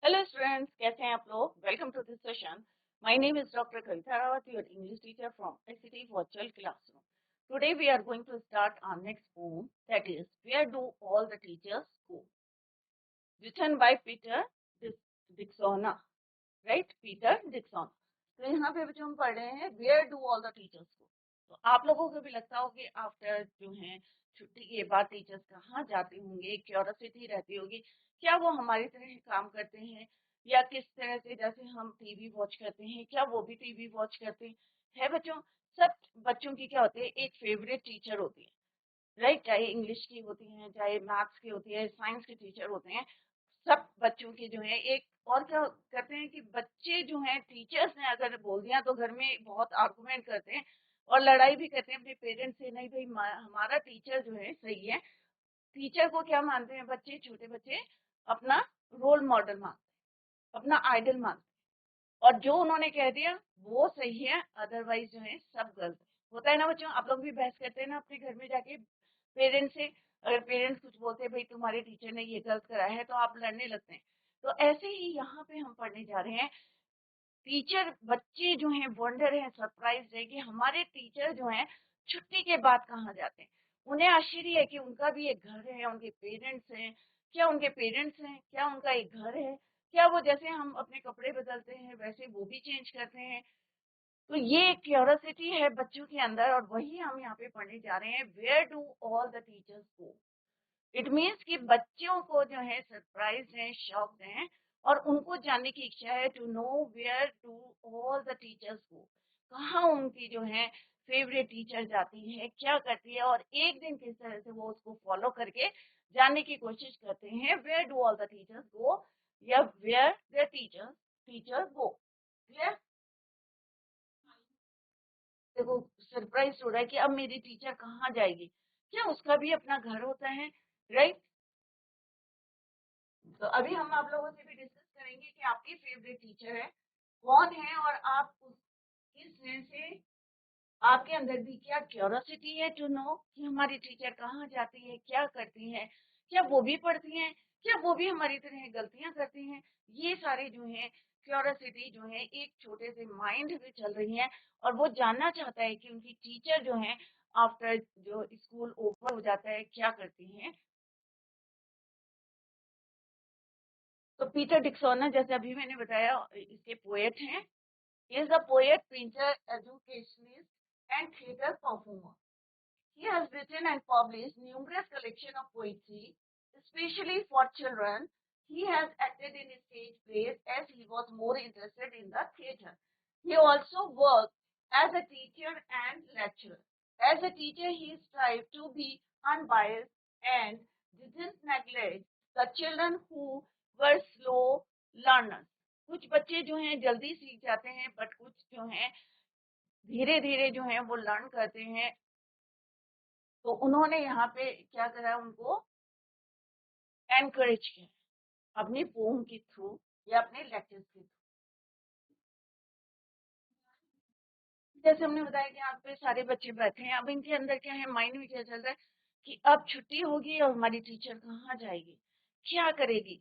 Hello students, कैसे हैं आप लोग? Welcome to this session. My name is Dr. Kavita Rawat, your English teacher from ICT Virtual Classroom. Today we are going to start our next poem, that is, Where Do All the Teachers Go? Written by Peter Dicksona, right? Peter Dicksona. तो यहाँ पे जो हम पढ़ रहे हैं Where Do All the Teachers Go? तो आप लोगों को भी लगता हो कि आफ्टर जो है छुट्टी के बाद टीचर्स कहाँ जाते होंगे, क्यूरियोसिटी रहती होगी, क्या वो हमारी तरह काम करते हैं या किस तरह से जैसे हम टीवी वॉच करते हैं, क्या वो भी टीवी वॉच करते हैं बच्चों? सब बच्चों की क्या होती है, एक फेवरेट टीचर होती है, राइट? चाहे इंग्लिश की होती है, चाहे मैथ्स की होती है, साइंस के टीचर होते हैं। सब बच्चों की जो है एक और क्या करते हैं कि बच्चे जो हैं टीचर्स ने अगर बोल दिया तो घर में बहुत आर्गुमेंट करते हैं और लड़ाई भी करते हैं अपने पेरेंट्स से, नहीं भाई हमारा टीचर जो है सही है। टीचर को क्या मानते हैं बच्चे, छोटे बच्चे अपना रोल मॉडल मानते हैं, अपना आइडल मानते हैं, और जो उन्होंने कह दिया वो सही है, अदरवाइज जो है सब गलत है। होता है ना बच्चों? आप लोग भी बहस करते हैं ना अपने घर में जाके पेरेंट्स से? अगर पेरेंट्स कुछ बोलते हैं भाई तुम्हारे टीचर ने ये गलत कराया है तो आप लड़ने लगते हैं। तो ऐसे ही यहाँ पे हम पढ़ने जा रहे हैं। टीचर, बच्चे जो हैं वंडर है, सरप्राइज है कि हमारे टीचर जो हैं छुट्टी के बाद कहाँ जाते हैं। उन्हें आश्चर्य है कि उनका भी एक घर है, उनके पेरेंट्स हैं। क्या उनके पेरेंट्स हैं? क्या उनका एक घर है? क्या वो जैसे हम अपने कपड़े बदलते हैं वैसे वो भी चेंज करते हैं? तो ये क्यूरियोसिटी है बच्चों के अंदर और वही हम यहाँ पे पढ़ने जा रहे हैं। Where do all the teachers go? It means कि बच्चों को जो है सरप्राइज है, शॉक है और उनको जानने की इच्छा है to know where to all the teachers go. कहाँ उनकी जो है फेवरेट टीचर जाती है, क्या करती है, और एक दिन किस तरह से वो उसको फॉलो करके जानने की कोशिश करते हैं। Where do all the teachers go या where the teacher go. Clear? देखो सरप्राइज हो रहा है कि अब मेरी टीचर कहाँ जाएगी। क्या उसका भी अपना घर होता है, राइट? तो अभी हम आप लोगों से भी डिस्कस करेंगे कि आपकी फेवरेट टीचर है कौन है और आप किस तरह से आपके अंदर भी क्या क्यूरियोसिटी है टू नो कि हमारी टीचर कहाँ जाती है, क्या करती है, क्या वो भी पढ़ती हैं, क्या वो भी हमारी तरह गलतियां करती हैं। ये सारे जो है क्यूरियोसिटी जो है एक छोटे से माइंड में चल रही है और वो जानना चाहता है कि उनकी टीचर जो है आफ्टर जो स्कूल ओवर हो जाता है क्या करती हैं। तो पीटर डिक्सोना, जैसे अभी मैंने बताया, इसके पोएट हैं। He is a poet, painter, educationist, and theatre performer. He has written and published numerous collections of poetry, especially for children. He has acted in stage plays as he was more interested in the theatre. He also worked as a teacher and lecturer. As a teacher, he strived to be unbiased and didn't neglect the children who were slow learners. कुछ बच्चे जो हैं जल्दी सीख जाते हैं but कुछ जो हैं धीरे धीरे जो हैं वो लर्न करते हैं। तो उन्होंने यहाँ पे क्या करा, उनको एनकरेज किया अपनी पोम के थ्रू या अपने लेक्चर्स के थ्रू। जैसे हमने बताया कि यहाँ पे सारे बच्चे बैठे हैं, अब इनके अंदर क्या है, माइंड में क्या चल रहा है कि अब छुट्टी होगी और हमारी टीचर कहाँ जाएगी, क्या करेगी,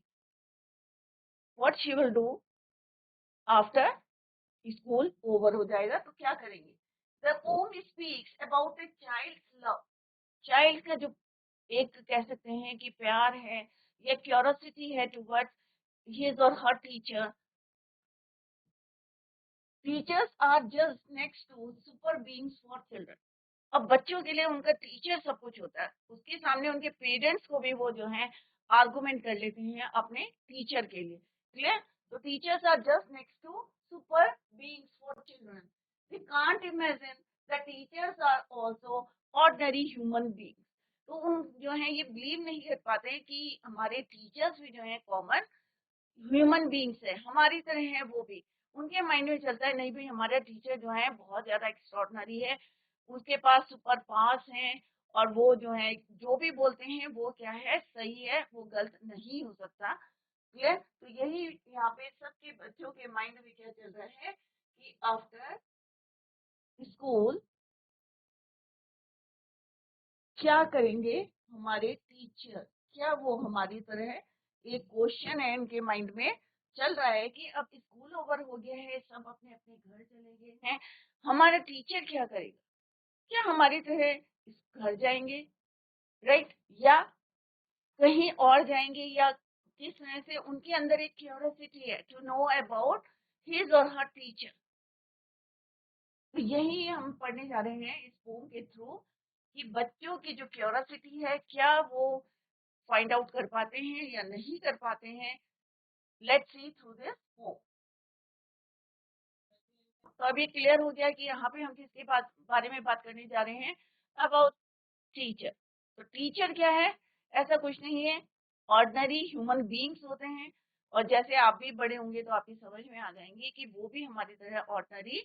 what she will do after school over हो जाएगा तो क्या करेंगे। The poem speaks about a child's love. Child का जो एक कह सकते हैं कि प्यार है या क्यूरियोसिटी है towards his or her teacher. Teachers are just next to super beings for children. अब बच्चों के लिए उनका टीचर सब कुछ होता है, उसके सामने उनके पेरेंट्स को भी वो जो है आर्गुमेंट कर लेते हैं अपने टीचर के लिए। क्लियर? तो teachers are just next to super beings for children. We can't imagine the teachers are also ordinary human beings. तो उन जो है ये बिलीव नहीं कर पाते कि हमारे टीचर्स भी जो है कॉमन ह्यूमन बीइंग्स है, हमारी तरह है वो भी। उनके माइंड में चलता है नहीं भाई हमारा टीचर जो है बहुत ज्यादा एक्स्ट्रॉर्डनरी है, उसके पास सुपर पास हैं और वो जो है जो भी बोलते हैं वो क्या है, सही है, वो गलत नहीं हो सकता। क्लियर? तो यही यहाँ पे सबके बच्चों के माइंड में क्या चल रहा है कि आफ्टर स्कूल क्या करेंगे हमारे टीचर, क्या वो हमारी तरह है, एक क्वेश्चन है इनके माइंड में चल रहा है कि अब स्कूल ओवर हो गया है, सब अपने अपने घर चले गए हैं, हमारा टीचर क्या करेगा? क्या हमारी तरह घर जाएंगे, राइट, या कहीं और जाएंगे, या किस तरह से उनके अंदर एक क्यूरियोसिटी है to know about his or her teacher. तो यही हम पढ़ने जा रहे हैं इस पोम के थ्रू कि बच्चों की जो क्यूरियोसिटी है क्या वो फाइंड आउट कर पाते हैं या नहीं कर पाते हैं। Let's see through this pome. तो अभी क्लियर हो गया कि यहाँ पे हम किसके बारे में बात करने जा रहे हैं? About teacher. तो टीचर क्या है? ऐसा कुछ नहीं है, ऑर्डिनरी ह्यूमन बीइंग्स होते हैं। और जैसे आप भी बड़े होंगे तो आपकी समझ में आ जाएंगे कि वो भी हमारी तरह ऑर्डिनरी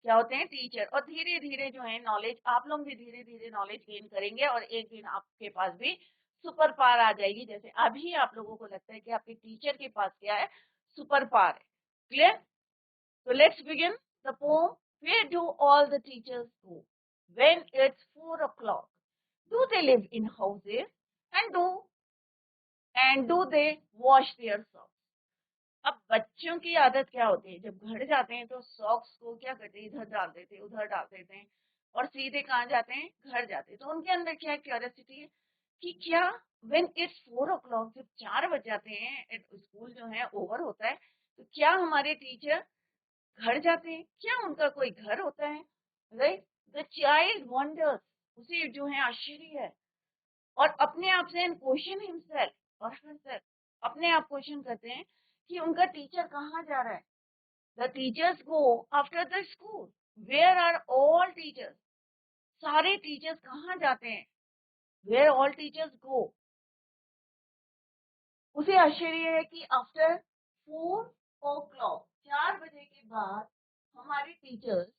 क्या होते हैं, टीचर। और धीरे धीरे जो है नॉलेज, आप लोग भी धीरे धीरे नॉलेज गेन करेंगे और एक दिन आपके पास भी सुपर पावर आ जाएगी। जैसे अभी आप लोगों को लगता है कि आपके टीचर के पास क्या है, सुपर पावर है। Clear? So let's begin the poem. Where do all the teachers go when it's 4 o'clock? Do they live in houses and do they wash their socks? अब बच्चों की आदत क्या होती है, जब घर जाते हैं तो सॉक्स को क्या करते हैं, इधर डाल देते हैं, उधर डाल देते हैं और सीधे कहाँ जाते हैं, घर जाते हैं। तो उनके अंदर क्या क्यूरियोसिटी है कि क्या when it's 4 o'clock, जब 4 बज जाते हैं, स्कूल जो है ओवर होता है, तो क्या हमारे टीचर घर जाते हैं, क्या उनका कोई घर होता है, राइट? द चाइल्ड वंडर्स, उसे जो है आश्चर्य है और अपने आप से क्वेश्चन हिमसेल्फ और हरसेल्फ, अपने आप क्वेश्चन करते हैं कि उनका टीचर कहाँ जा रहा है। The teachers go after the school, where are all teachers? सारे टीचर्स कहाँ जाते हैं, वेयर ऑल टीचर्स गो। उसे आश्चर्य है कि आफ्टर 4 o'clock, 4 बजे के बाद हमारे teachers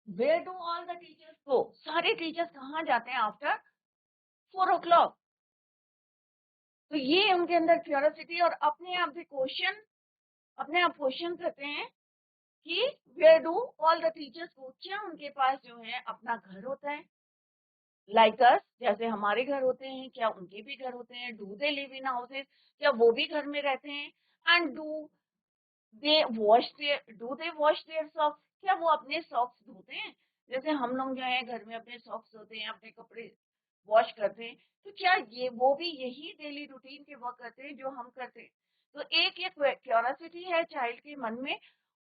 where do all the teachers go, सारे टीचर्स कहाँ जाते हैं आफ्टर 4 o'clock? तो ये उनके अंदर क्यूरियोसिटी और अपने आप से क्वेश्चन, अपने आप क्वेश्चन करते हैं कि where do all the teachers go, क्या उनके पास जो है अपना घर होता है, लाइक अस, जैसे हमारे घर होते हैं, क्या उनके भी घर होते हैं? Do they live in houses, क्या वो भी घर में रहते हैं? And do they wash their socks, क्या वो अपने सॉक्स धोते हैं? जैसे हम लोग जो है घर में अपने सॉक्स धोते हैं, अपने कपड़े वॉश करते हैं, तो क्या ये वो भी यही डेली रूटीन के वर्क करते हैं जो हम करते हैं? तो एक ये क्यूरियोसिटी है चाइल्ड के मन में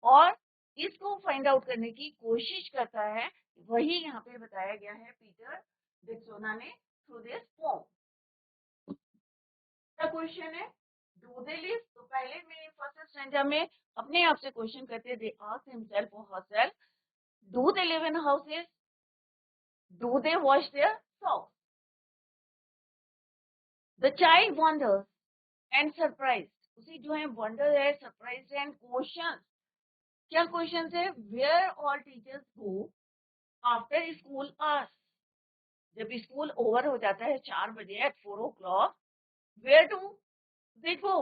और इसको फाइंड आउट करने की कोशिश करता है। वही यहाँ पे बताया गया है पीटर डिक्सोना ने थ्रू दिस पोम। क्वेश्चन है, डू दे लिव? तो पहले में फर्स्ट स्टैंजा में अपने आप से क्वेश्चन करते, दे आस्क हिमसेल्फ और herself, do they live in houses, do they wash their socks? The child wonders and surprise, उसी जो है वंडर है, सरप्राइज एंड क्वेश्चन। क्या क्वेश्चन है? Where all teachers go after school hours, जब school over हो जाता है 4 बजे at 4 o'clock, where do they go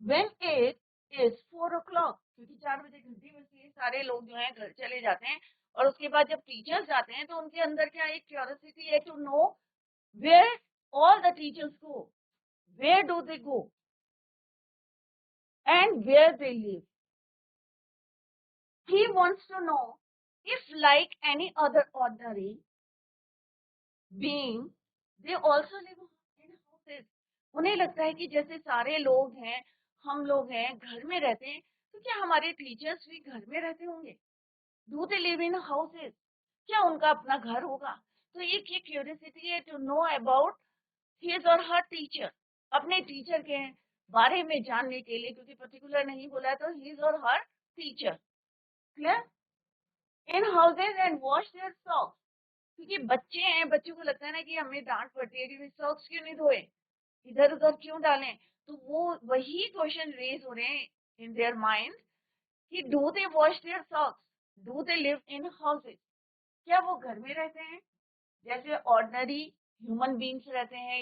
when it is 4 o'clock? क्योंकि 4 बजे घंटी बजती है, सारे लोग जो है घर चले जाते हैं और उसके बाद जब टीचर्स जाते हैं तो उनके अंदर क्या एक क्यूरियोसिटी है to know where all the teachers go, where do they go and where they live. He wants to know if, like any other ordinary being, they also live in houses. उन्हें लगता है कि जैसे सारे लोग हैं, हम लोग हैं, घर में रहते हैं, तो क्या हमारे टीचर्स भी घर में रहते होंगे? Do they live in houses, क्या उनका अपना घर होगा? तो एक ये क्यूरियोसिटी है to know about his or her teacher, अपने टीचर के बारे में जानने के लिए, क्योंकि पर्टिकुलर नहीं बोला है तो his or her teacher. Clear? In houses and wash their socks, क्योंकि बच्चे हैं, बच्चों को लगता है ना कि हमें डांट पड़ती है कि सॉक्स क्यों नहीं धोए, इधर उधर क्यों डालें। तो वो वही क्वेश्चन रेज हो रहे हैं इन देयर माइंड कि do they wash their socks, do they live in houses, क्या वो घर में रहते हैं जैसे ऑर्डिनरी ह्यूमन बींग्स रहते हैं,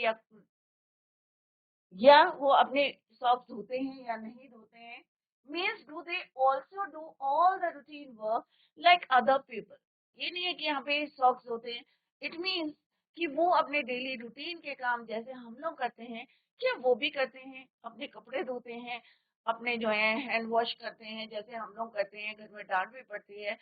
या वो अपने सॉक्स धोते हैं या नहीं धोते हैं? Means do they also do all the routine work like other people. ये नहीं है कि यहाँ पे सॉक्स होते हैं, इट मीन्स कि वो अपने डेली रूटीन के काम जैसे हम लोग करते हैं, क्या वो भी करते हैं, अपने कपड़े धोते हैं, अपने जो है हैंड वॉश करते हैं जैसे हम लोग करते हैं, घर में डांट भी पड़ती है,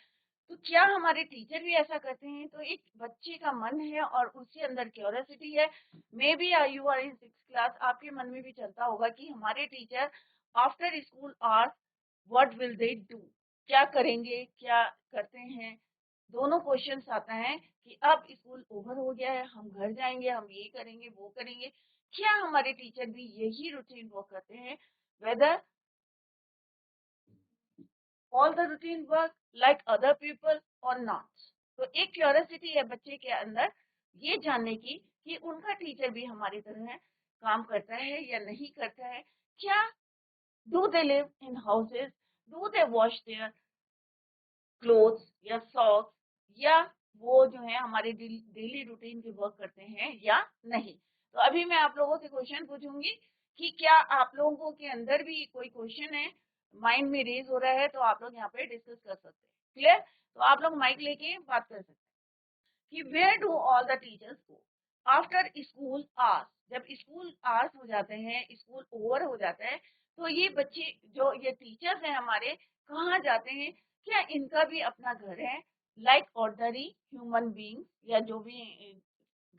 तो क्या हमारे टीचर भी ऐसा करते हैं? तो एक बच्चे का मन है और उसके अंदर क्यूरियोसिटी है। Maybe you are in 6th class, आपके मन में भी चलता होगा कि हमारे teacher after school hours what will they do, क्या करेंगे, क्या करते हैं। दोनों क्वेश्चंस आता है कि अब स्कूल ओवर हो गया है, हम घर जाएंगे, हम ये करेंगे, वो करेंगे। क्या हमारे टीचर भी यही रूटीन वर्क करते हैं, weather all the routine work like other people or not? तो एक क्यूरियोसिटी है बच्चे के अंदर ये जानने की कि उनका टीचर भी हमारी तरह काम करता है या नहीं करता है। क्या do they live in houses, do they wash their clothes या सॉक्स, या वो जो है हमारे डेली रूटीन के वर्क करते हैं या नहीं। तो अभी मैं आप लोगों से क्वेश्चन पूछूंगी कि क्या आप लोगों के अंदर भी कोई क्वेश्चन है, माइंड में रेज हो रहा है, तो आप लोग यहाँ पे डिस्कस कर सकते हैं। क्लियर? तो आप लोग माइक लेके बात कर सकते हैं कि where do all the teachers go after school hours. जब स्कूल आवर्स हो जाते हैं, स्कूल ओवर हो जाता है, तो ये बच्चे जो ये टीचर्स हैं हमारे कहाँ जाते हैं? क्या इनका भी अपना घर है लाइक ऑर्डनरी ह्यूमन बींग्स, या जो भी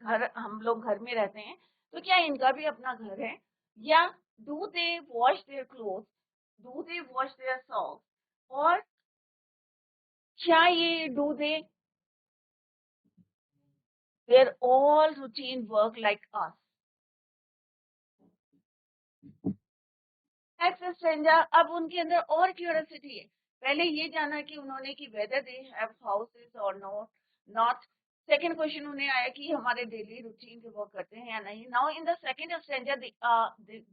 घर हम लोग घर में रहते हैं, तो क्या इनका भी अपना घर है? या do they wash their cloth, do they wash their socks, और क्या ये do they their all routine work like us? Ex stranger, अब उनके अंदर और क्यूरियोसिटी है। पहले ये जाना कि उन्होंने कि वेदर दे हैव हाउसेस और नॉट नॉट। सेकंड क्वेश्चन उन्हें आया कि हमारे डेली रूटीन के वर्क करते हैं या नहीं। Now in the second stranger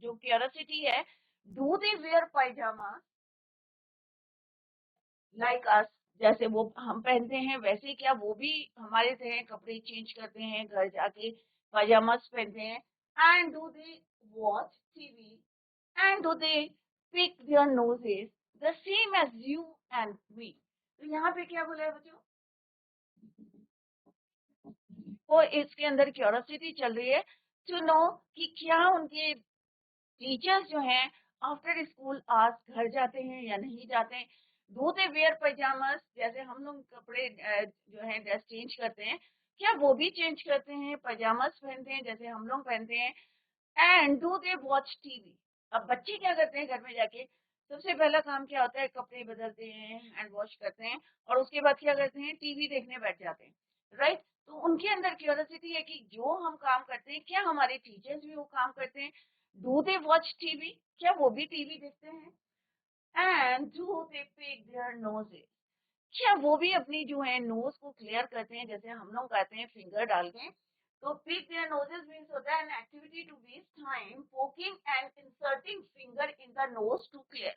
जो क्यूरियोसिटी है, do they wear pyjama like us, जैसे वो हम पहनते हैं वैसे क्या वो भी हमारे तरह कपड़े चेंज करते हैं, घर जाके पायजामास पहनते हैं? And do they watch TV, and do they pick their noses the same as you and me? तो यहाँ पे क्या बोला है बच्चों? वो इसके अंदर क्यूरियोसिटी चल रही है टू नो कि क्या उनके टीचर्स जो हैं आफ्टर स्कूल आवर्स घर जाते हैं या नहीं जाते हैं। डू दे वेयर पैजामास, जैसे हम लोग कपड़े जो है ड्रेस चेंज करते हैं, क्या वो भी चेंज करते हैं, पैजामास पहनते हैं जैसे हम लोग पहनते हैं? And do they watch TV. अब बच्चे क्या करते हैं घर में जाके? सबसे पहला काम क्या होता है? कपड़े बदलते हैं, हैंड वॉश करते हैं, और उसके बाद क्या करते हैं? टीवी देखने बैठ जाते हैं, राइट? तो उनके अंदर क्यूरियोसिटी है कि जो हम काम करते हैं क्या हमारे टीचर्स भी वो काम करते हैं? डू दे वॉच टीवी, क्या वो भी टीवी देखते हैं? And do they pick their noses, क्या वो भी अपनी जो है नोज को क्लियर करते हैं जैसे हम लोग कहते हैं फिंगर डाल के? तो पिक देयर नोजेस मींस होता है an activity to waste time poking and inserting finger in the nose to clear.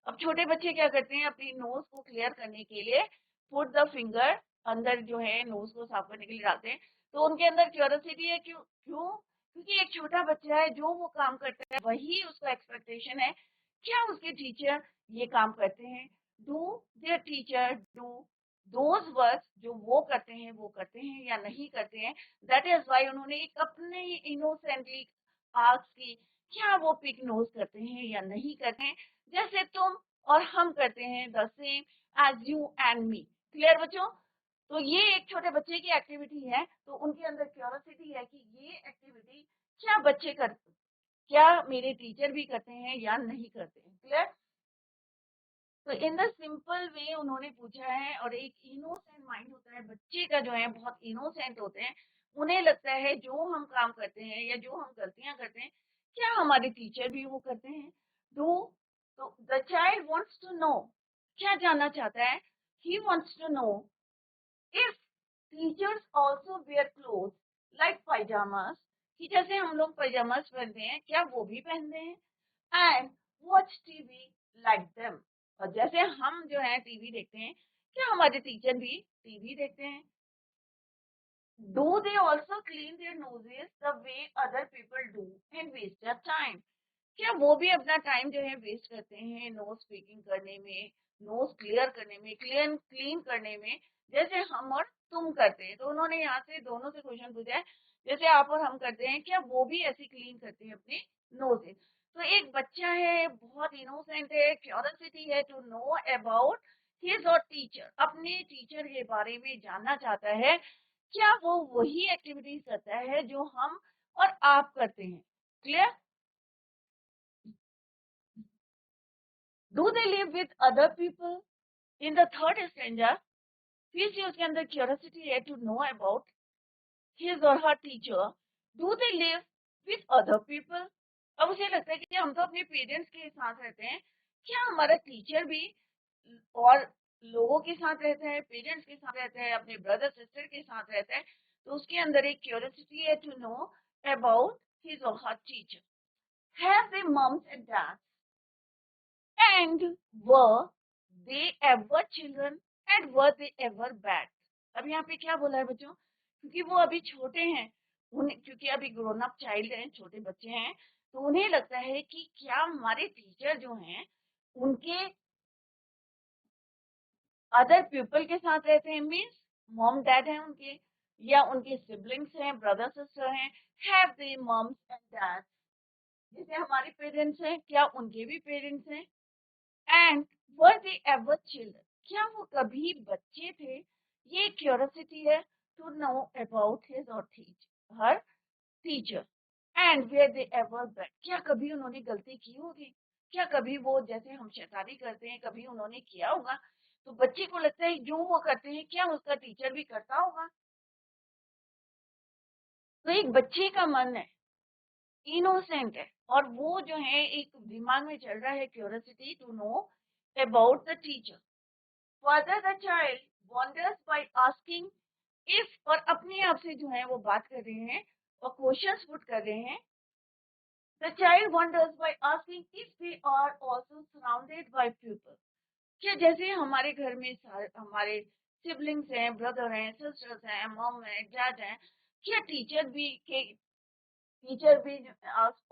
अब छोटे बच्चे क्या करते हैं अपनी नोज को क्लियर करने के लिए पुट द फिंगर अंदर जो है नोज को साफ करने के लिए डालते हैं। तो उनके अंदर क्यूरियोसिटी है, क्यों क्यों? क्योंकि एक छोटा बच्चा है, जो वो काम करता है वही उसका एक्सपेक्टेशन है। क्या उसके टीचर ये काम करते हैं? Do their teacher do those work, जो वो करते हैं या नहीं करते हैं? दैट इज वाई उन्होंने एक अपने इनोसेंटली आस्क की, क्या वो पिक नोज करते हैं या नहीं करते हैं, जैसे तुम और हम करते हैं, the same as you and me. Clear बच्चों? तो ये एक छोटे बच्चे की एक्टिविटी है, तो उनके अंदर क्यूरियोसिटी है कि ये एक्टिविटी क्या बच्चे करते, क्या मेरे टीचर भी करते हैं या नहीं करते हैं। क्लियर? तो इन द सिंपल वे उन्होंने पूछा है, और एक इनोसेंट माइंड होता है बच्चे का जो है, बहुत इनोसेंट होते हैं। उन्हें लगता है जो हम काम करते हैं या जो हम गलतियां करते हैं, क्या हमारे टीचर भी वो करते हैं? डू, तो the child wants to know, क्या जानना चाहता है? He wants to know if teachers also wear cloth like pyjamas, कि जैसे हम लोग पायजामास पहनते हैं क्या वो भी पहनते हैं? And watch TV like them, और जैसे हम जो है टीवी देखते हैं, क्या हमारे टीचर भी टीवी देखते हैं? Do they also clean their noses the way other people do and waste their time, क्या वो भी अपना टाइम जो है वेस्ट करते हैं नो स्पीकिंग करने में, नोज क्लियर करने में, क्लीन क्लीन करने में, जैसे हम और तुम करते हैं? तो उन्होंने यहाँ से दोनों से क्वेश्चन पूछा है, जैसे आप और हम करते हैं, क्या वो भी ऐसे क्लीन करते हैं अपने नोज? तो एक बच्चा है, बहुत इनोसेंट है, क्यूरियोसिटी है टू नो अबाउट हिज और टीचर, अपने टीचर के बारे में जानना चाहता है। क्या वो वही एक्टिविटीज करता है जो हम और आप करते हैं? Clear? Do they live with other people? In the third standard फिर से उसके अंदर क्यूरियोसिटी है to know about his or her teacher. Do they live with other people? अब उसे लगता है कि हम तो अपने पेरेंट्स के साथ रहते हैं, क्या हमारा टीचर भी और लोगों के साथ रहता है, पेरेंट्स के साथ रहता है, अपने ब्रदर सिस्टर के साथ रहता है? तो उसके अंदर एक क्यूरियोसिटी है to know about his or her teacher. Have they moms and dads? And were they ever children? And were they ever bad? अब यहाँ पे क्या बोला है बच्चों? क्योंकि वो अभी छोटे हैं, उन्हें, क्योंकि अभी ग्रोन अप चाइल्ड हैं, छोटे बच्चे हैं, तो उन्हें लगता है कि क्या हमारे टीचर जो हैं उनके अदर पीपल के साथ रहते हैं, मीन्स मॉम डैड हैं उनके, या उनके सिबलिंग्स हैं, ब्रदर सिस्टर हैं? Have they moms and dad? जैसे हमारे पेरेंट्स हैं, क्या उनके भी पेरेंट्स हैं? And were they ever children? क्या वो कभी बच्चे थे? ये क्यूरियोसिटी है to know about his or her teacher. And were they ever bad? क्या कभी उन्होंने गलती की होगी? क्या कभी वो, जैसे हम शैतानी करते हैं, कभी उन्होंने किया होगा? तो बच्चे को लगता है जो वो करते हैं क्या उसका टीचर भी करता होगा? तो एक बच्चे का मन है, इनोसेंट है, और वो जो है एक दिमाग में चल रहा है curiosity to know about the teacher. Further, the child wonders by asking if, और अपने आप से जो है वो बात कर रहे हैं और क्वेश्चंस पुट कर रहे हैं. The child wonders by asking if they are also surrounded by people. क्या जैसे हमारे घर में हमारे सिबलिंग्स हैं, ब्रदर हैं, सिस्टर्स हैं, मॉम है, डैड हैं, क्या टीचर भी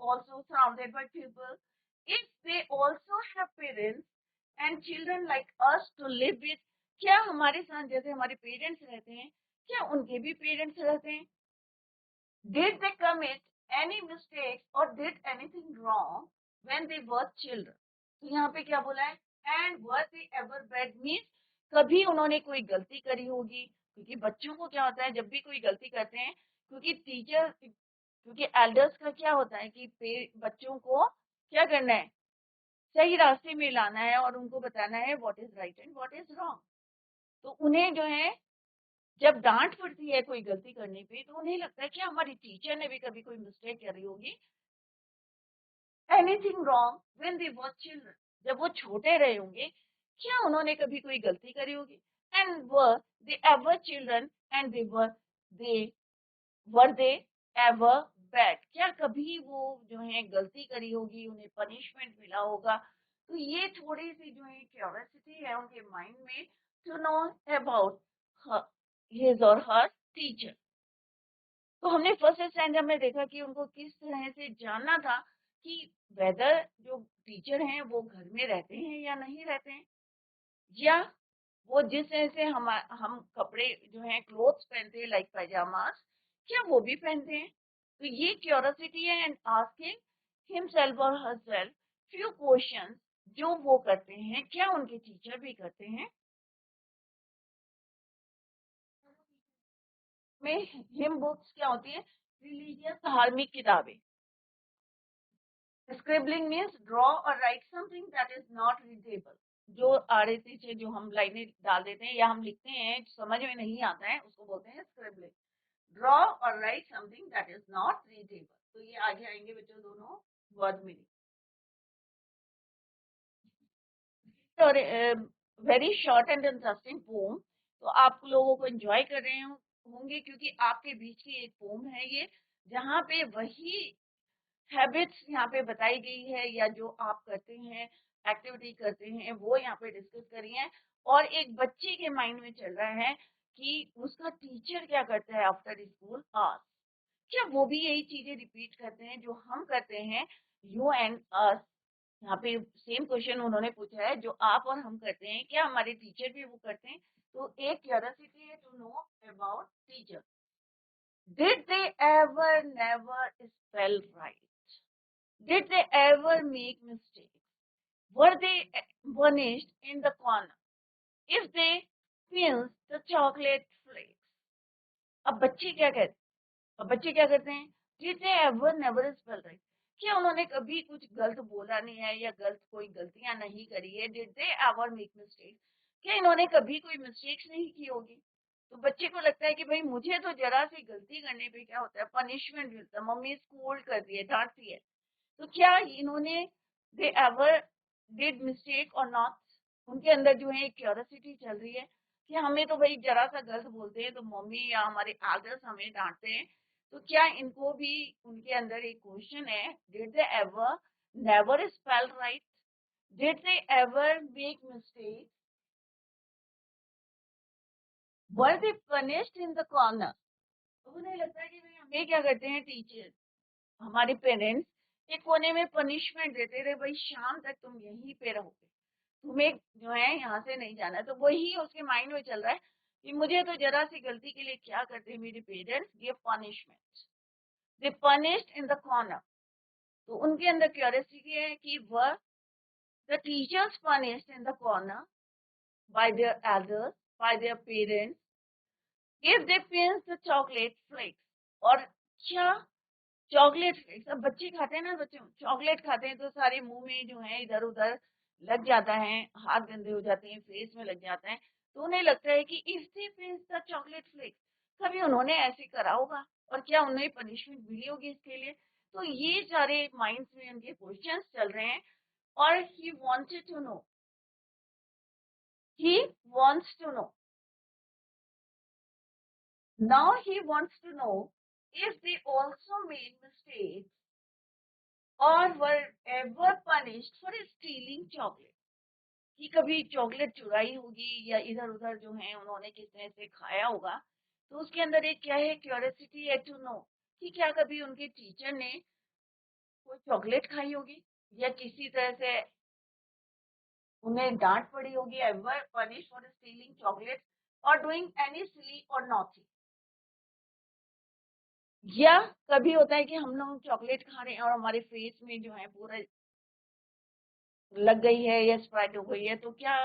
also surrounded by people? If they also have parents and children like us to live with, क्या हमारे साथ जैसे हमारे पेरेंट्स रहते हैं, क्या उनके भी पेरेंट्स रहते हैं? Did they commit any mistakes or did anything wrong when they were children? तो यहाँ पे क्या बोला है? And were they ever bad? means कभी उन्होंने कोई गलती करी होगी, क्योंकि बच्चों को क्या होता है जब भी कोई गलती करते हैं, क्योंकि एल्डर्स का क्या होता है कि बच्चों को क्या करना है, सही रास्ते में लाना है और उनको बताना है what is right and what is wrong. तो उन्हें जो है जब डांट पड़ती है कोई गलती करने पे, तो उन्हें लगता है कि हमारी टीचर ने भी कभी कोई मिस्टेक करी होगी. Anything wrong when they were children? जब वो छोटे रहे होंगे, क्या उन्होंने कभी कोई गलती करी होगी? And were they ever children and they were they ever bad? क्या कभी वो जो है गलती करी होगी, उन्हें पनिशमेंट मिला होगा? तो ये थोड़ी सी जो है क्यूरियोसिटी है उनके माइंड में to know about his or her teacher. तो हमने फर्स्ट स्टैंडर्ड में देखा कि उनको किस तरह से जानना था कि वेदर जो टीचर हैं वो घर में रहते हैं या नहीं रहते हैं, या वो जिस तरह से हम कपड़े जो हैं क्लोथ्स पहनते हैं लाइक पैजामास, क्या वो भी पहनते हैं? तो ये क्यूरियोसिटी है एंड आस्किंग हिमसेल्फ और हरसेल्फ फ्यू क्वेश्चंस जो वो करते हैं, क्या उनके टीचर भी करते हैं? में हिम बुक्स क्या होती है? रिलीजियस धार्मिक किताबें. स्क्रिबलिंग मीन्स ड्रॉ और write something that is not readable. जो आड़े पीछे जो हम लाइनें डाल देते हैं या हम लिखते हैं समझ में नहीं आता है, उसको बोलते हैं स्क्रिबलिंग. ड्रॉ और write something that is not readable. तो ये आगे आएंगे बच्चों दोनों वर्ड मीनिंग. और very short and interesting poem. तो आप लोगों को एंजॉय कर रहे होंगे क्योंकि आपके बीच की एक पोम है ये, जहाँ पे वही हैबिट्स यहाँ पे बताई गई है, या जो आप करते हैं, एक्टिविटी करते हैं, वो यहाँ पे डिस्कस करी है. और एक बच्चे के माइंड में चल रहा है कि उसका टीचर क्या करता है आफ्टर स्कूल आवर्स. क्या वो भी यही चीजें रिपीट करते हैं जो हम करते हैं, यू एंड अस, यहाँ पे सेम क्वेश्चन उन्होंने पूछा है जो आप और हम करते हैं, क्या हमारे टीचर भी वो करते हैं? तो एक क्यूरियोसिटी है to know about teacher. Did they ever never spell right? Did they ever make mistake? Were they punished in the corner if they pinch the chocolate flakes? अब बच्चे क्या कहते हैं? अब बच्चे क्या करते हैं? Did they ever never spell right? क्या उन्होंने कभी कुछ गलत बोला नहीं है या गलत कोई गलतियां नहीं करी है? Did they ever make mistake? क्या इन्होंने कभी कोई मिस्टेक्स नहीं की होगी? तो बच्चे को लगता है कि भाई मुझे तो जरा सी गलती करने पे क्या होता है, पनिशमेंट मिलता है, मम्मी स्कूल्ड करती है, डांटती है. तो क्या इन्होंने दे एवर डिड मिस्टेक और नॉट? उनके अंदर जो है एक क्यूरियोसिटी चल रही है कि हमें तो भाई जरा सा गलत बोलते हैं तो मम्मी या हमारे आदर्स हमें डांटते हैं. तो क्या इनको भी उनके अंदर एक क्वेश्चन है, did they ever never spell right? Did they ever make mistake? Were they punished in the corner? तो उन्हें लगता है कि भाई हमें क्या करते हैं टीचर, हमारे पेरेंट्स एक कोने में पनिशमेंट देते रहे, भाई शाम तक तुम यहीं पे रहोगे, तुम्हें जो है यहाँ से नहीं जाना है. तो वही उसके माइंड में चल रहा है कि मुझे तो जरा सी गलती के लिए क्या करते हैं मेरे parents, give punishment, they punished in the corner. तो उनके अंदर क्यूरियोसिटी है कि वह the teachers punished in the corner by their elders, by their parents, if they pinch the chocolate flakes. और क्या चॉकलेट फ्लेक्स, अब बच्चे खाते हैं ना, बच्चे चॉकलेट खाते हैं तो सारे मुंह में जो है इधर उधर लग जाता है, हाथ गंदे हो जाते हैं, फेस में लग जाता है. तो उन्हें लगता है कि if they pinch the chocolate flakes, कभी उन्होंने ऐसे करा होगा और क्या उन्हें पनिशमेंट मिली होगी इसके लिए. तो ये सारे माइंड्स में उनके क्वेश्चंस चल रहे हैं. और he wanted to know, he wants to know, now he wants to know if they also made mistakes or were ever punished for stealing chocolate. कि कभी चॉकलेट चुराई होगी या इधर उधर जो है उन्होंने किस तरह से खाया होगा. तो उसके अंदर एक क्या है, क्यूरियोसिटी है टू नो कि क्या कभी उनके टीचर ने कोई चॉकलेट खाई होगी या किसी तरह से उन्हें डांट पड़ी होगी, ever punish for stealing chocolate और डूइंग एनी सिली और नॉटी. या कभी होता है कि हम लोग चॉकलेट खा रहे हैं और हमारे फेस में जो है पूरा लग गई है या स्प्रेड हो गई है, तो क्या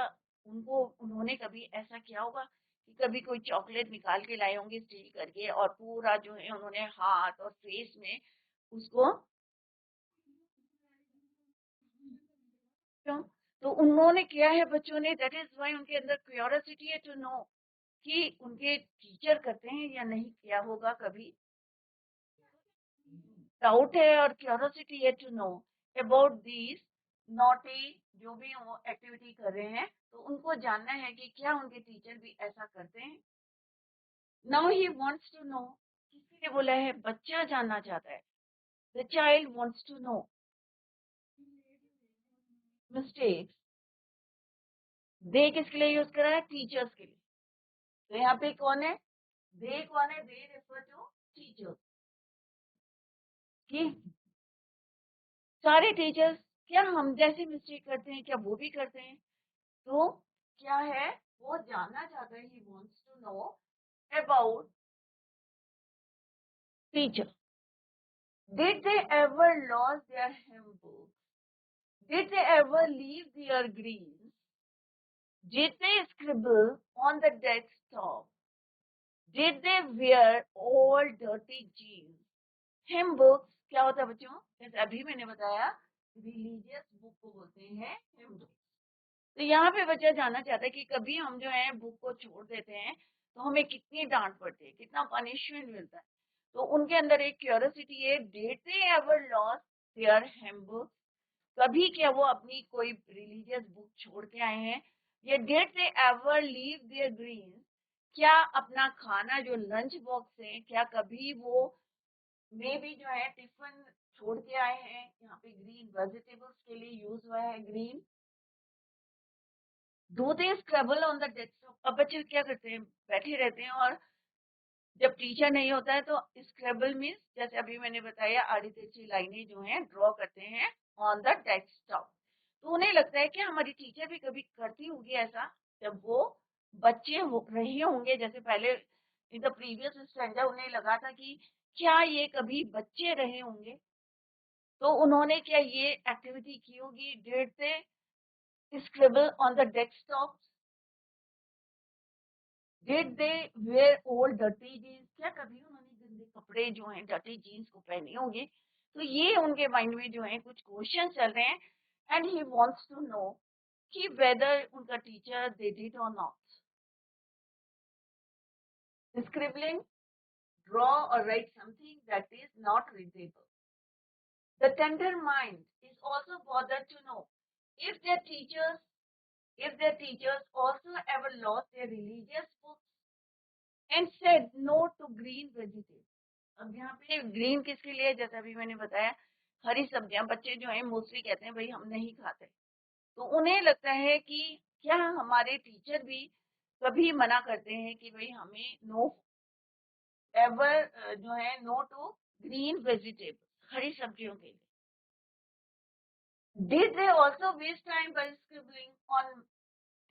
उनको उन्होंने कभी ऐसा किया होगा कि कभी कोई चॉकलेट निकाल के लाए होंगे स्टील करके और पूरा जो है उन्होंने हाथ और फेस में उसको, क्यों? तो उन्होंने किया है बच्चों ने, दैट इज वाई उनके अंदर क्यूरियोसिटी है टू नो कि उनके टीचर करते हैं या नहीं किया होगा कभी. डाउट है और क्यूरियोसिटी है to know about these naughty, जो भी वो एक्टिविटी कर रहे हैं तो उनको जानना है कि क्या उनके टीचर भी ऐसा करते हैं. Now he wants to know, किसी ने बोला है बच्चा जानना चाहता है, the child wants to know mistakes. They किसके लिए यूज करा है, टीचर्स के लिए. तो यहाँ पे कौन है, दे कौन है, दे रेफर टू टीचर्स. कि सारे टीचर्स क्या हम जैसे मिस्टेक करते हैं, क्या वो भी करते हैं? तो क्या है, वो जानना चाहता है, he wants to know about teacher. Did they ever loss their hymn books? Did they ever leave their greens? Did they scribble on the desktop? Did they wear old dirty jeans? Hymn books क्या होता है बच्चों, जैसे अभी मैंने बताया religious book को बोलते हैं hymn books. तो यहाँ पे बच्चा जानना चाहता है कि कभी हम जो है बुक को छोड़ देते हैं तो हमें कितनी डांट पड़ती है, कितना पनिशमेंट मिलता है. तो उनके अंदर एक क्यूरियोसिटी है, did they ever loss their hymn books? कभी क्या वो अपनी कोई रिलीजियस बुक छोड़ के आए हैं? या did they ever leave their green, क्या अपना खाना जो लंच बॉक्स है क्या कभी वो में भी जो है टिफिन छोड़ के आए हैं? यहाँ पे ग्रीन वेजिटेबल्स के लिए यूज हुआ है green. Do they scrabble on the desktop? अब बच्चे क्या करते हैं, बैठे रहते हैं और जब टीचर नहीं होता है तो स्क्रेबल मीन्स जैसे अभी मैंने बताया आड़ी तिरछी लाइनें जो हैं ड्रॉ करते हैं ऑन द डेस्कटॉप। तो उन्हें लगता है कि हमारी टीचर भी कभी करती होगी ऐसा, जब वो बच्चे रहे होंगे, जैसे पहले इन द प्रीवियस स्टैंडर्ड उन्हें लगा था कि क्या ये कभी बच्चे रहे होंगे, तो उन्होंने क्या ये एक्टिविटी की होगी, did they scribble on the desktop, did they wear old dirty jeans, क्या कभी उन्होंने गंदे कपड़े जो हैं डर्टी जीन्स को पहने होंगे। तो ये उनके माइंड में जो है कुछ क्वेश्चन चल रहे हैं, and he wants to know कि वेदर उनका teacher they did or not. Scribbling, draw or write something that is not readable. The tender mind is also bothered to know if their teachers also ever lost their religious books and said no to green vegetables. अब यहाँ पे green किसके लिए, जैसा अभी मैंने बताया हरी सब्जियां बच्चे जो है मोस्टली कहते हैं भाई हम नहीं खाते। तो उन्हें लगता है कि क्या हमारे टीचर भी कभी मना करते हैं कि भाई हमें नो एवर जो है नो टू ग्रीन वेजिटेबल, हरी सब्जियों के लिए। Did they also waste time by scribbling on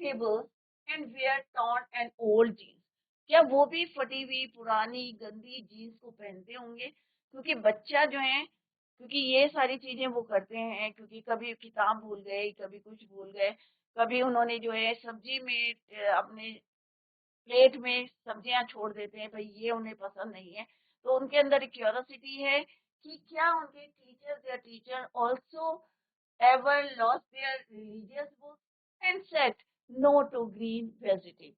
tables and wear torn and old jeans? क्या वो भी फटी हुई पुरानी गंदी जीन्स को पहनते होंगे? क्योंकि बच्चा जो है, क्योंकि ये सारी चीजें वो करते हैं, क्योंकि कभी किताब भूल गए, कभी कुछ भूल गए, कभी उन्होंने जो है सब्जी में अपने प्लेट में सब्जियां छोड़ देते हैं, भाई ये उन्हें पसंद नहीं है। तो उनके अंदर क्यूरियोसिटी है कि क्या उनके teacher also ever lost their religious books and said no to green vegetable।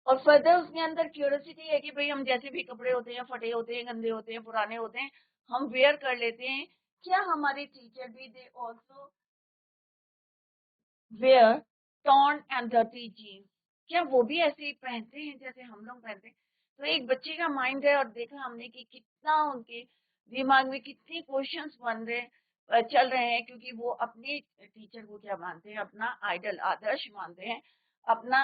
और फर्दर उसके अंदर क्यूरियोसिटी है कि भाई हम जैसे भी कपड़े होते हैं, फटे होते हैं, गंदे होते हैं, पुराने होते हैं, हम वेयर कर लेते हैं, क्या हमारे टीचर भी they also wear torn and dirty jeans, क्या वो भी ऐसे ही पहनते हैं जैसे हम लोग पहनते हैं? तो एक बच्चे का माइंड है, और देखा हमने कि कितना उनके दिमाग में कितने क्वेश्चंस बन रहे चल रहे हैं, क्योंकि वो अपने टीचर को क्या मानते हैं, अपना आइडल आदर्श मानते हैं, अपना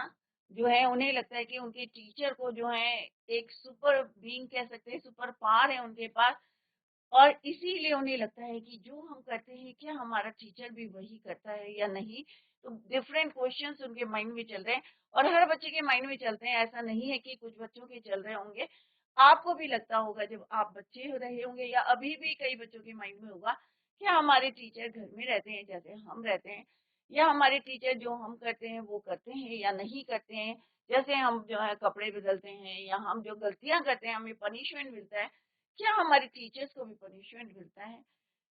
जो है उन्हें लगता है कि उनके टीचर को जो है एक सुपर बीइंग कह सकते हैं, सुपर पावर है उनके पास, और इसीलिए उन्हें लगता है कि जो हम करते हैं क्या हमारा टीचर भी वही करता है या नहीं। तो डिफरेंट क्वेश्चंस उनके माइंड में चल रहे हैं, और हर बच्चे के माइंड में चलते हैं, ऐसा नहीं है कि कुछ बच्चों के चल रहे होंगे। आपको भी लगता होगा जब आप बच्चे रहे होंगे, या अभी भी कई बच्चों के माइंड में होगा क्या हमारे टीचर घर में रहते हैं जैसे हम रहते हैं, या हमारे टीचर जो हम करते हैं वो करते हैं या नहीं करते हैं। जैसे हम जो है कपड़े बदलते हैं, या हम जो गलतियां करते हैं हमें पनिशमेंट मिलता है, क्या हमारे टीचर्स को भी पनिशमेंट मिलता है?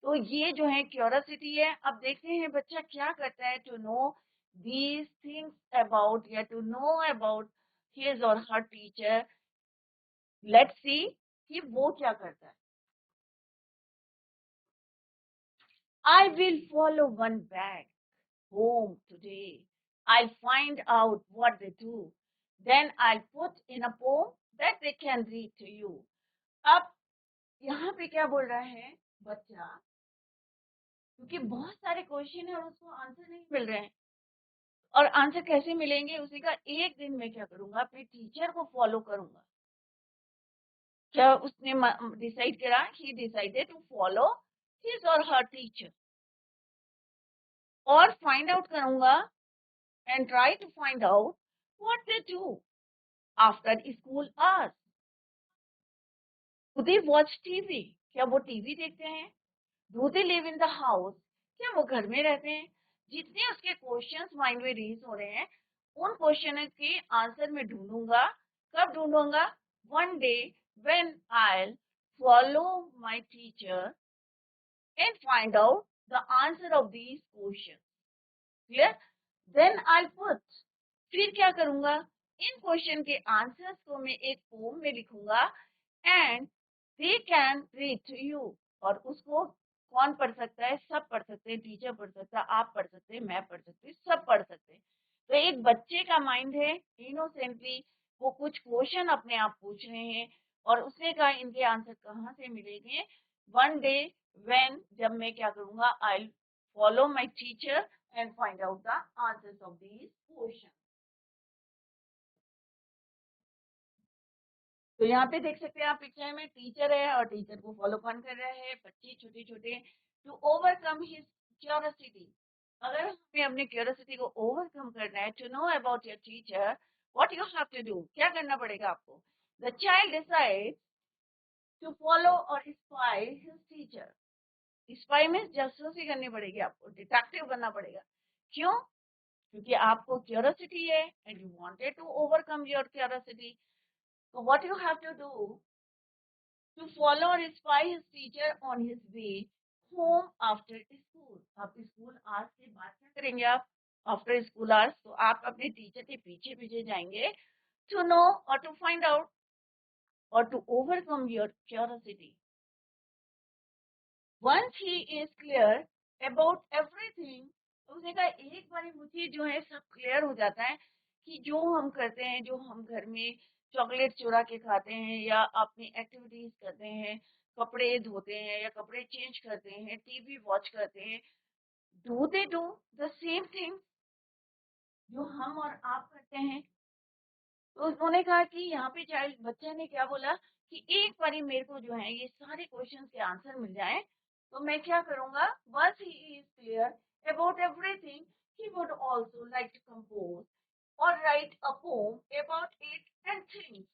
तो ये जो है क्यूरियोसिटी है। अब देखते हैं बच्चा क्या करता है to know these things about, या to know about his or her teacher. Let's see कि वो क्या करता है। I will follow one bag home today. I'll find out what they do. Then I'll put in a poem that they can read to you. अब यहाँ पे क्या बोल रहा है बच्चा, क्योंकि बहुत सारे क्वेश्चन है और उसको आंसर नहीं मिल रहे हैं, और आंसर कैसे मिलेंगे, उसी का एक दिन में क्या करूंगा, अपने टीचर को फॉलो करूंगा। क्या उसने डिसाइड करा, he decided to follow his or her teacher, और फाइंड आउट करूंगा and try to find out what they do after school hours. Do they watch TV, क्या वो टीवी देखते हैं? Do they live in the house, क्या वो घर में रहते हैं? जितने उसके क्वेश्चंस माइंड में रीज हो रहे हैं, उन क्वेश्चन के आंसर में ढूंढूंगा। कब ढूंढूंगा? One day when I follow my teacher and find out the answer of these question. Clear? Then I put, फिर क्या करूंगा, इन क्वेश्चन के आंसर्स को मैं एक पोम में लिखूंगा, and they can read to you, और उसको कौन पढ़ सकता है? सब पढ़ सकते हैं, टीचर पढ़ सकता है, आप पढ़ सकते हैं, मैं पढ़ सकती हूँ, सब पढ़ सकते हैं। तो एक बच्चे का माइंड है इनोसेंटली, वो कुछ क्वेश्चन अपने आप पूछ रहे हैं, और उसने कहा इनके आंसर कहाँ से मिलेंगे? वन डे व्हेन, जब मैं क्या करूंगा, आई follow my teacher and find out the answers of these questions. तो यहाँ पे देख सकते हैं आप पिक्चर में टीचर है और टीचर को फॉलो कौन कर रहा है, बच्चे छोटे छोटे। टू ओवरकम हिज क्यूरियोसिटी, अगर हमें अपने क्यूरियोसिटी को ओवरकम करना है, to know about your teacher, what you have to do, क्या करना पड़ेगा आपको? The child decide to follow or spy his teacher. Spy में जासूसी करनी पड़ेगी आपको, डिटेक्टिव बनना पड़ेगा। क्यों? क्योंकि आपको क्यूरियोसिटी है and you wanted to overcome your curiosity. So what you have to do to follow or spy his teacher on his way home after school. आप स्कूल आवर्स के बाद क्या करेंगे? आप आफ्टर स्कूल आवर्स तो आप अपने टीचर के पीछे पीछे जाएंगे to know or to find out or to overcome your curiosity. Once he is clear about everything, तो उसने कहा एक बार मुझे जो है सब क्लियर हो जाता है कि जो हम करते हैं, जो हम घर में चॉकलेट चुरा के खाते हैं या अपनी एक्टिविटीज करते हैं, कपड़े धोते हैं या कपड़े चेंज करते हैं, टीवी वॉच करते हैं, do they do the same thing जो हम और आप करते हैं? तो उन्होंने कहा कि यहाँ पे चाइल्ड बच्चा ने क्या बोला कि एक बारी मेरे को जो है ये सारे क्वेश्चन के आंसर मिल जाए तो मैं क्या करूंगा? once he is clear about everything, he would also like to compose or write a poem about it and things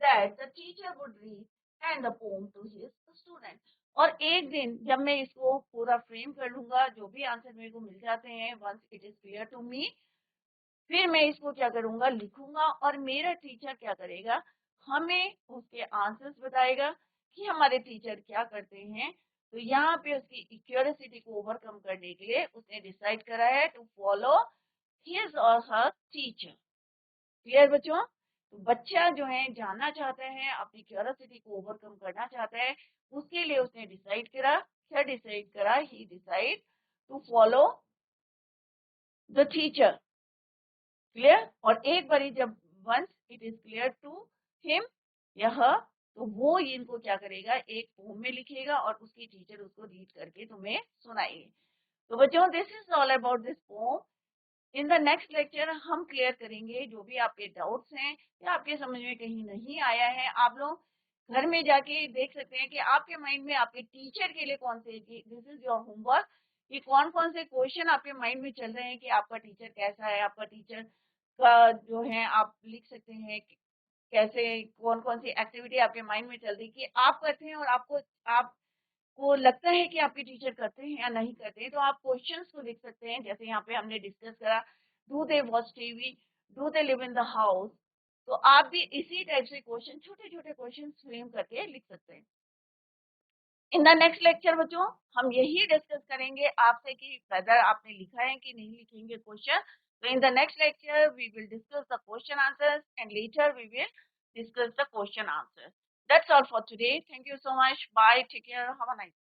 that the teacher would read and the poem to his student. और एक दिन जब मैं इसको पूरा frame कर लूंगा, जो भी आंसर मेरे को मिल जाते हैं, once it is clear to me, फिर मैं इसको क्या करूंगा? लिखूंगा और मेरा टीचर क्या करेगा? हमें उसके आंसर्स बताएगा कि हमारे टीचर क्या करते हैं। तो यहाँ पे उसकी क्यूरियोसिटी को ओवरकम करने के लिए उसने डिसाइड करा है to follow his or her teacher. Clear बच्चों? तो बच्चा जो है जानना चाहता है, अपनी क्यूरियोसिटी को ओवरकम करना चाहता है, उसके लिए उसने डिसाइड करा। क्या डिसाइड करा? He decide to follow the teacher. Clear? और एक बारी जब once it is clear to him या हर, तो वो इनको क्या करेगा? एक पोम में लिखेगा और उसकी टीचर उसको रीड करके तुम्हें सुनाएगी। तो बच्चों, this is all about this pome. In the next lecture हम क्लियर करेंगे जो भी आपके डाउट्स हैं या आपके समझ में कहीं नहीं आया है। आप लोग घर में जाके देख सकते हैं कि आपके माइंड में आपके टीचर के लिए कौन से, दिस इज योर होमवर्क, कि कौन कौन से क्वेश्चन आपके माइंड में चल रहे हैं कि आपका टीचर कैसा है, आपका टीचर का जो है आप लिख सकते हैं कैसे, कौन कौन सी एक्टिविटी आपके माइंड में चल रही कि आप करते हैं और आपको लगता है कि आपके टीचर करते हैं या नहीं करते हैं। तो आप क्वेश्चंस को लिख सकते हैं, जैसे यहाँ पे हमने डिस्कस करा, do they watch TV, do they live in the house. तो आप भी इसी टाइप से क्वेश्चन, छोटे छोटे क्वेश्चन फ्रेम करके लिख सकते हैं। इन द नेक्स्ट लेक्चर बच्चों हम यही डिस्कस करेंगे आपसे कि वेदर आपने लिखा है कि नहीं लिखेंगे क्वेश्चन। तो in the next lecture we will discuss the question answers and later we will discuss the question answers. That's all for today. Thank you so much. Bye. Take care. Have a nice day.